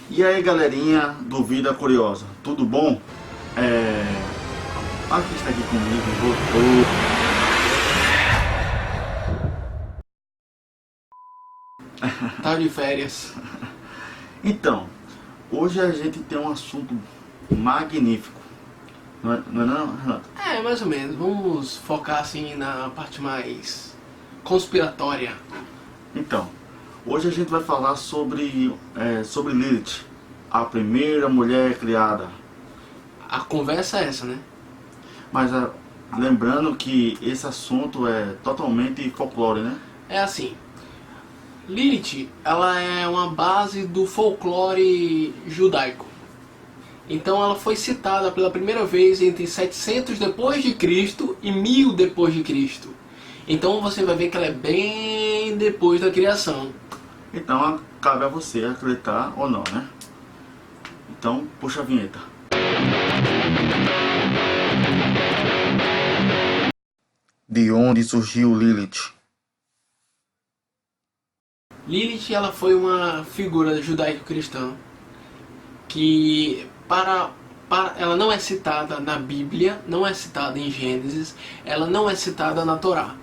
E aí, galerinha do Vida Curiosa, tudo bom? Aqui está aqui comigo, voltou. Tá de férias. Então, hoje a gente tem um assunto magnífico, não, Renato? É, mais ou menos. Vamos focar assim na parte mais conspiratória. Então, hoje a gente vai falar sobre Lilith, a primeira mulher criada. A conversa é essa, né? Mas lembrando que esse assunto é totalmente folclore, né? É assim. Lilith, ela é uma base do folclore judaico. Então ela foi citada pela primeira vez entre 700 depois de Cristo e 1000 depois de Cristo. Então você vai ver que ela é bem depois da criação. Então cabe a você acreditar ou não, né? Então puxa a vinheta. De onde surgiu Lilith? Lilith, ela foi uma figura judaico-cristã que ela não é citada na Bíblia, não é citada em Gênesis, ela não é citada na Torá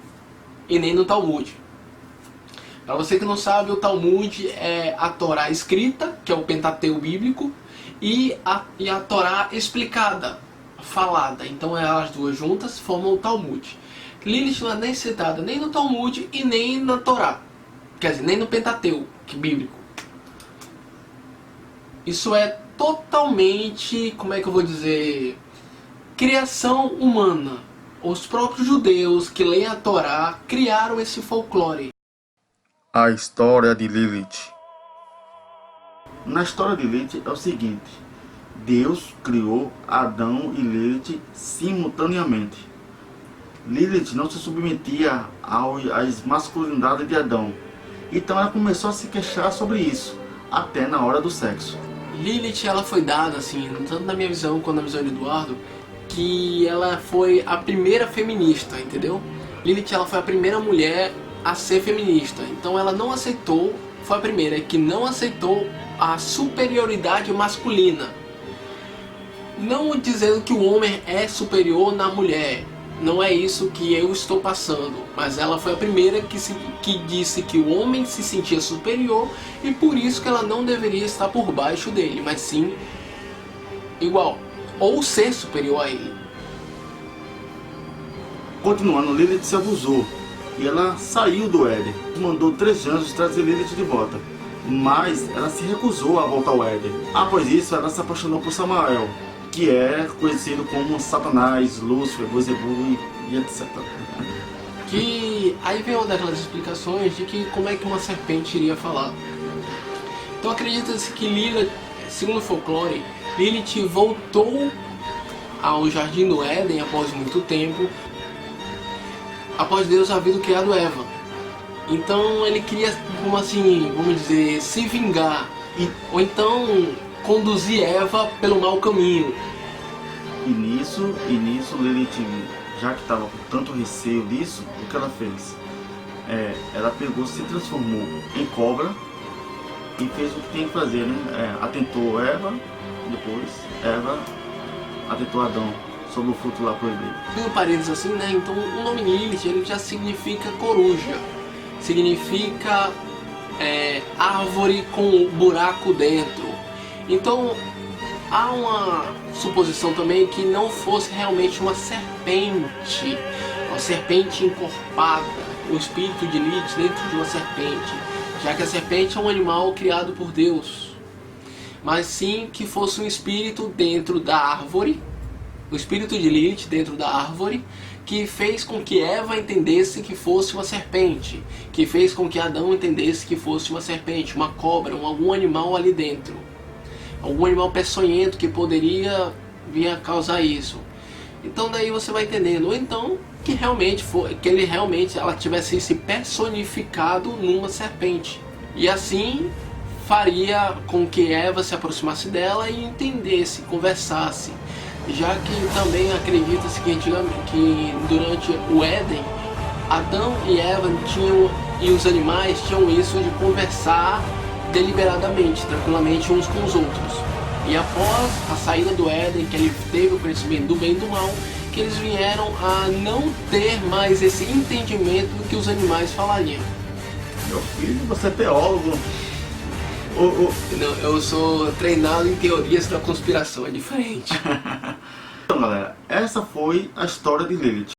e nem no Talmud. Para você que não sabe, o Talmud é a Torá escrita, que é o Pentateuco bíblico, e a Torá explicada, falada. Então elas duas juntas formam o Talmud. Lilith não é nem citada nem no Talmud e nem na Torá. Quer dizer, nem no Pentateuco bíblico. Isso é totalmente, como é que eu vou dizer, criação humana. Os próprios judeus que leem a Torá criaram esse folclore. A história de Lilith. Na história de Lilith é o seguinte: Deus criou Adão e Lilith simultaneamente. Lilith não se submetia às masculinidades de Adão. Então ela começou a se queixar sobre isso, até na hora do sexo. Lilith, ela foi dada, assim, tanto na minha visão quanto na visão de Eduardo, que ela foi a primeira feminista, entendeu? Lilith, ela foi a primeira mulher a ser feminista. Então ela não aceitou, foi a primeira que não aceitou a superioridade masculina. Não dizendo que o homem é superior na mulher. Não é isso que eu estou passando, mas ela foi a primeira que disse que o homem se sentia superior e por isso que ela não deveria estar por baixo dele, mas sim igual, ou ser superior a ele. Continuando, Lilith se abusou e ela saiu do Éden. Mandou 3 anjos trazer Lilith de volta, mas ela se recusou a voltar ao Éden. Após isso, ela se apaixonou por Samael, que é conhecido como Satanás, Lúcifer, Beelzebub e etc. Que aí vem uma daquelas explicações de que como é que uma serpente iria falar. Então acredita-se que Lilith, segundo o folclore, Lilith voltou ao Jardim do Éden após muito tempo, após Deus haver criado Eva. Então ele queria, como assim, vamos dizer, se vingar, ou então conduzir Eva pelo mau caminho. E nisso Lilith, já que estava com tanto receio disso, o que ela fez? Ela pegou, se transformou em cobra e fez o que tem que fazer, né? Atentou Eva, depois Eva atentou Adão sobre o fruto lá proibido. Em parênteses assim, né? Então o nome Lilith ele já significa coruja, significa árvore com buraco dentro. Então há uma suposição também que não fosse realmente uma serpente encorpada, o espírito de Lilith dentro de uma serpente, já que a serpente é um animal criado por Deus, mas sim que fosse um espírito dentro da árvore, o espírito de Lilith dentro da árvore, que fez com que Eva entendesse que fosse uma serpente, que fez com que Adão entendesse que fosse uma serpente, uma cobra, algum animal ali dentro. Algum animal peçonhento que poderia vir a causar isso. Então daí você vai entendendo. Ou então que ela tivesse se personificado numa serpente. E assim faria com que Eva se aproximasse dela e entendesse, conversasse. Já que também acredita-se que durante o Éden, Adão e Eva e os animais tinham isso de conversar deliberadamente, tranquilamente uns com os outros. E após a saída do Éden, que ele teve o conhecimento do bem e do mal, que eles vieram a não ter mais esse entendimento do que os animais falariam. Meu filho, você é teólogo. Não, eu sou treinado em teorias da conspiração, é diferente. Então, galera, essa foi a história de Lilith.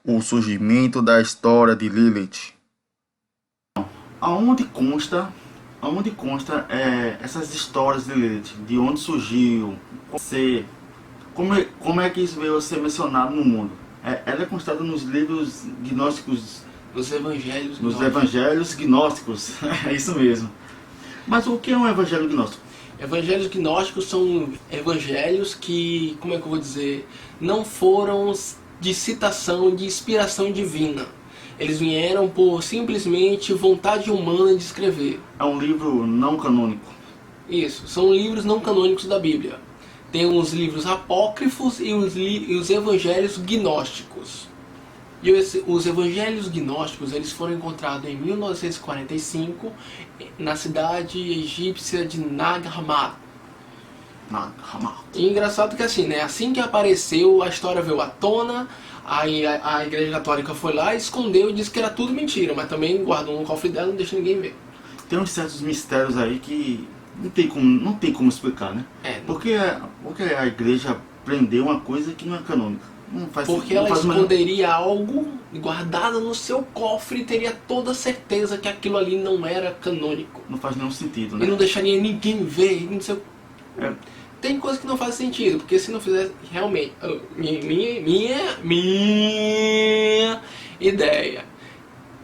O surgimento da história de Lilith. Aonde consta essas histórias de Lilith? De onde surgiu? Como é que isso veio a ser mencionado no mundo? Ela é constada nos livros gnósticos. Nos evangelhos Nos gnósticos. evangelhos gnósticos. É isso mesmo. Mas o que é um evangelho gnóstico? Evangelhos gnósticos são evangelhos que, como é que eu vou dizer, não foram de citação, de inspiração divina. Eles vieram por simplesmente vontade humana de escrever. É um livro não canônico. Isso, são livros não canônicos da Bíblia. Tem os livros apócrifos e os evangelhos gnósticos. E os evangelhos gnósticos eles foram encontrados em 1945 na cidade egípcia de Nag Hammadi. E engraçado que assim, né? Assim que apareceu, a história veio à tona, aí a igreja católica foi lá, escondeu e disse que era tudo mentira, mas também guardou no cofre dela e não deixa ninguém ver. Tem uns certos mistérios aí que não tem como explicar, né? Porque a igreja prendeu uma coisa que não é canônica. Porque ela esconderia algo guardado no seu cofre e teria toda certeza que aquilo ali não era canônico. Não faz nenhum sentido, né? E não deixaria ninguém ver, não sei. Tem coisa que não faz sentido, porque se não fizesse realmente... Minha ideia.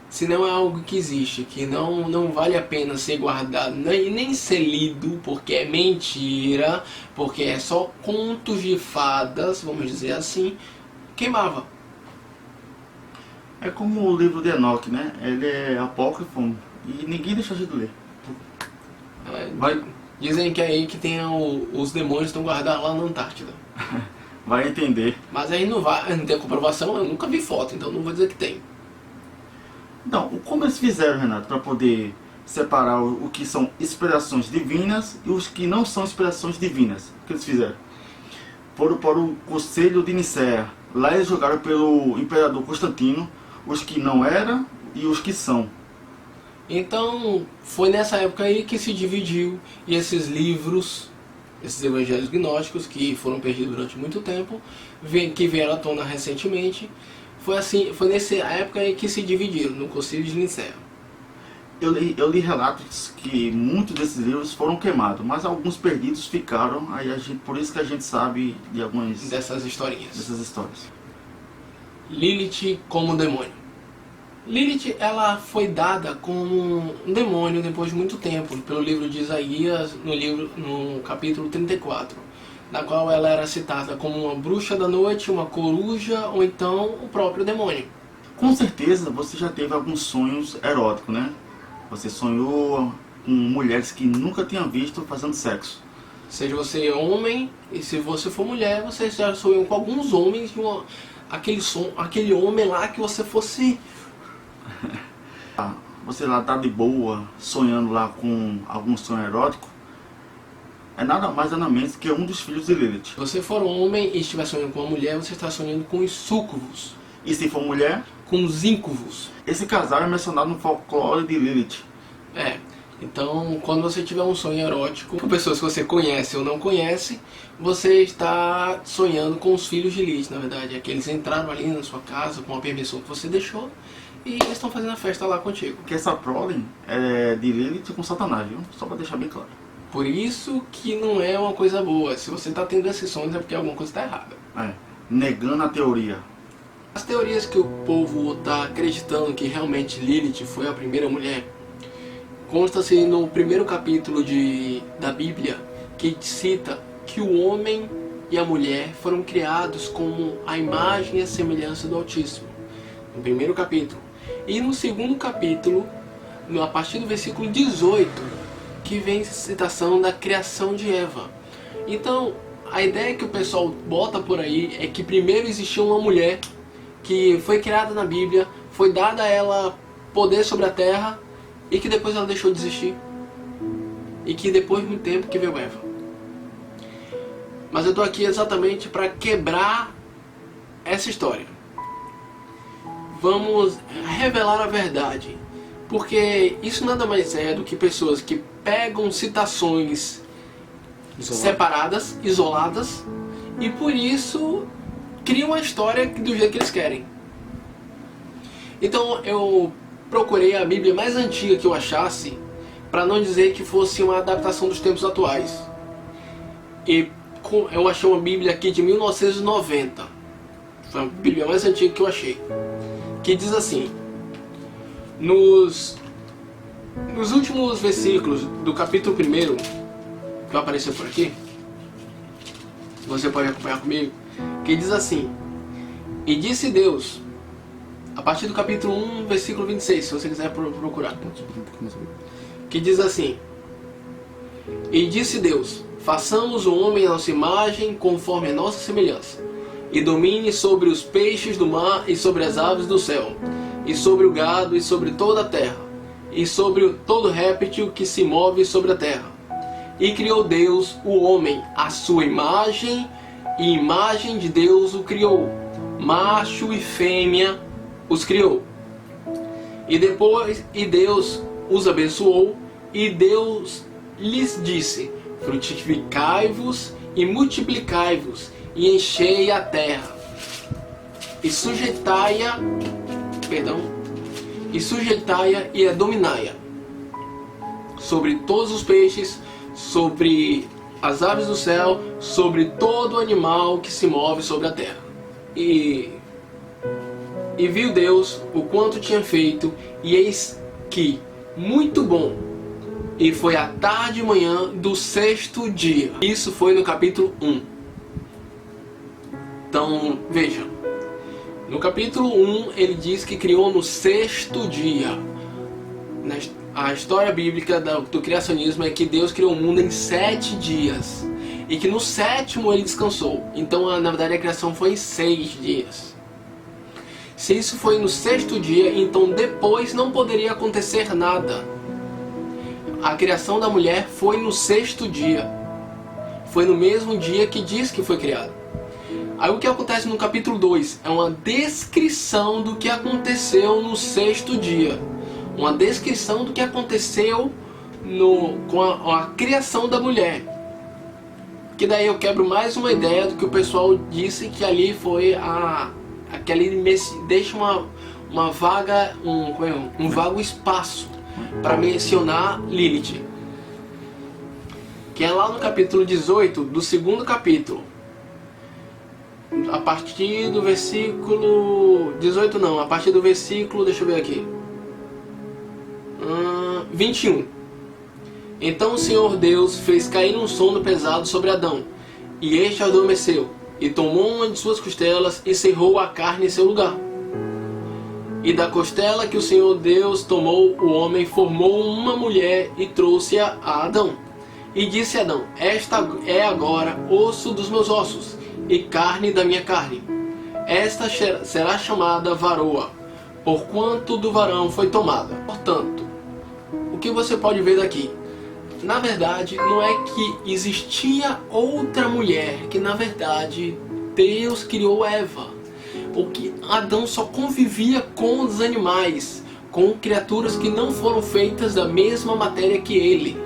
Se não é algo que existe, que não vale a pena ser guardado, nem ser lido, porque é mentira, porque é só contos de fadas, vamos dizer assim, queimava. É como o livro de Enoque, né? Ele é apócrifo e ninguém deixa a gente ler. Dizem que é aí que tem os demônios estão guardados lá na Antártida. Vai entender. Mas aí não tem comprovação, eu nunca vi foto, então não vou dizer que tem. Então, como eles fizeram, Renato, para poder separar o que são inspirações divinas e os que não são inspirações divinas? O que eles fizeram? Foram para o Conselho de Nicéia. Lá eles jogaram pelo imperador Constantino os que não eram e os que são. Então, foi nessa época aí que se dividiu e esses livros, esses evangelhos gnósticos que foram perdidos durante muito tempo, que vieram à tona recentemente, foi nessa época aí que se dividiram, no Concílio de Nicéia. Eu li relatos que muitos desses livros foram queimados, mas alguns perdidos ficaram, por isso que a gente sabe de algumas dessas historinhas. Dessas histórias. Lilith como demônio. Lilith, ela foi dada como um demônio depois de muito tempo, pelo livro de Isaías, no capítulo 34, na qual ela era citada como uma bruxa da noite, uma coruja ou então o próprio demônio. Com certeza você já teve alguns sonhos eróticos, né? Você sonhou com mulheres que nunca tinha visto fazendo sexo. Seja você homem, e se você for mulher, você já sonhou com alguns homens, aquele homem lá que você fosse... Você lá tá de boa, sonhando lá com algum sonho erótico, é nada mais nada menos que um dos filhos de Lilith. Se você for homem e estiver sonhando com uma mulher, você está sonhando com os súcubos. E se for mulher? Com os íncubos. Esse casal é mencionado no folclore de Lilith. Então, quando você tiver um sonho erótico com pessoas que você conhece ou não conhece, você está sonhando com os filhos de Lilith, na verdade. É que eles entraram ali na sua casa com a permissão que você deixou e eles estão fazendo a festa lá contigo. Porque essa prole é de Lilith com Satanás, viu? Só para deixar bem claro. Por isso que não é uma coisa boa. Se você está tendo esses sonhos é porque alguma coisa está errada. Negando a teoria. As teorias que o povo está acreditando que realmente Lilith foi a primeira mulher, consta-se no primeiro capítulo da Bíblia, que cita que o homem e a mulher foram criados como a imagem e a semelhança do Altíssimo. No primeiro capítulo. E no segundo capítulo, a partir do versículo 18, que vem a citação da criação de Eva. Então, a ideia que o pessoal bota por aí é que primeiro existiu uma mulher que foi criada na Bíblia, foi dada a ela poder sobre a terra e que depois ela deixou de existir. e que depois de muito tempo que veio Eva. Mas eu estou aqui exatamente para quebrar essa história. Vamos revelar a verdade, porque isso nada mais é do que pessoas que pegam citações separadas, isoladas, e por isso criam a história do jeito que eles querem. Então eu procurei a Bíblia mais antiga que eu achasse, para não dizer que fosse uma adaptação dos tempos atuais. E eu achei uma Bíblia aqui de 1990. Foi a Bíblia mais antiga que eu achei. Que diz assim: nos últimos versículos do capítulo 1, que vai aparecer por aqui, você pode acompanhar comigo, que diz assim: e disse Deus, a partir do capítulo 1, versículo 26, se você quiser procurar, que diz assim: e disse Deus, façamos o homem à nossa imagem, conforme a nossa semelhança, e domine sobre os peixes do mar, e sobre as aves do céu, e sobre o gado, e sobre toda a terra, e sobre todo réptil que se move sobre a terra. E criou Deus o homem, à sua imagem, e imagem de Deus o criou, macho e fêmea os criou. E Deus os abençoou, e Deus lhes disse: frutificai-vos e multiplicai-vos, e enchei a terra, e sujeitai-a, e dominai-a, sobre todos os peixes, sobre as aves do céu, sobre todo animal que se move sobre a terra. E viu Deus o quanto tinha feito, e eis que muito bom. E foi a tarde e manhã do sexto dia. Isso foi no capítulo 1. Então, veja. No capítulo 1, ele diz que criou no sexto dia. A história bíblica do criacionismo é que Deus criou o mundo em 7 dias. E que no sétimo ele descansou. Então, na verdade, a criação foi em 6 dias. Se isso foi no sexto dia, então depois não poderia acontecer nada. A criação da mulher foi no sexto dia. Foi no mesmo dia que diz que foi criada. Aí o que acontece no capítulo 2 é uma descrição do que aconteceu no sexto dia. Uma descrição do que aconteceu com a criação da mulher. Que daí eu quebro mais uma ideia do que o pessoal disse, que ali foi que ali deixa uma vaga, um vago espaço para mencionar Lilith. Que é lá no capítulo 18 do segundo capítulo. A partir do versículo 18 não, a partir do versículo, deixa eu ver aqui, 21. Então o Senhor Deus fez cair um sono pesado sobre Adão, e este adormeceu, e tomou uma de suas costelas e cerrou a carne em seu lugar. E da costela que o Senhor Deus tomou, o homem formou uma mulher e trouxe-a a Adão. E disse a Adão: esta é agora osso dos meus ossos e carne da minha carne. Esta será chamada varoa, porquanto do varão foi tomada. Portanto, o que você pode ver daqui? Na verdade, não é que existia outra mulher, que na verdade Deus criou Eva. O que Adão só convivia com os animais, com criaturas que não foram feitas da mesma matéria que ele.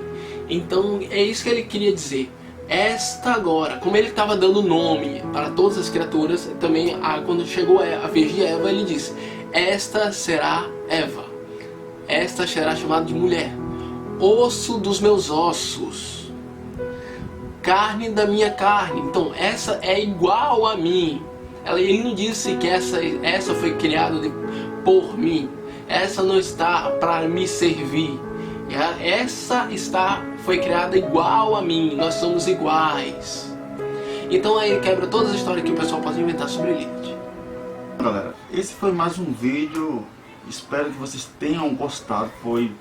Então é isso que ele queria dizer. Esta agora, como ele estava dando nome para todas as criaturas, também quando chegou a Virgem Eva, ele disse: esta será Eva, esta será chamada de mulher, osso dos meus ossos, carne da minha carne. Então essa é igual a mim. Ele não disse que essa foi criada por mim, essa não está para me servir, essa foi criada igual a mim, nós somos iguais. Então aí quebra todas as histórias que o pessoal pode inventar sobre Lilith. Galera, esse foi mais um vídeo, espero que vocês tenham gostado, foi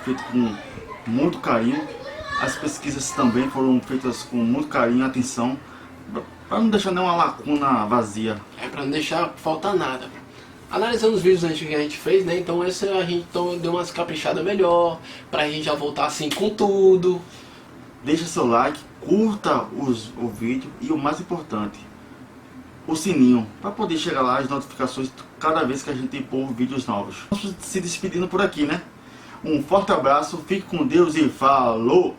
feito com muito carinho, as pesquisas também foram feitas com muito carinho e atenção, para não deixar nenhuma lacuna vazia. Para não deixar faltar nada. Analisando os vídeos antigos que a gente fez, né? Então esse a gente deu umas caprichadas melhor, pra gente já voltar assim com tudo. Deixa seu like, curta o vídeo e o mais importante, o sininho, para poder chegar lá as notificações cada vez que a gente pôr vídeos novos. Vamos se despedindo por aqui, né? Um forte abraço, fique com Deus e falou!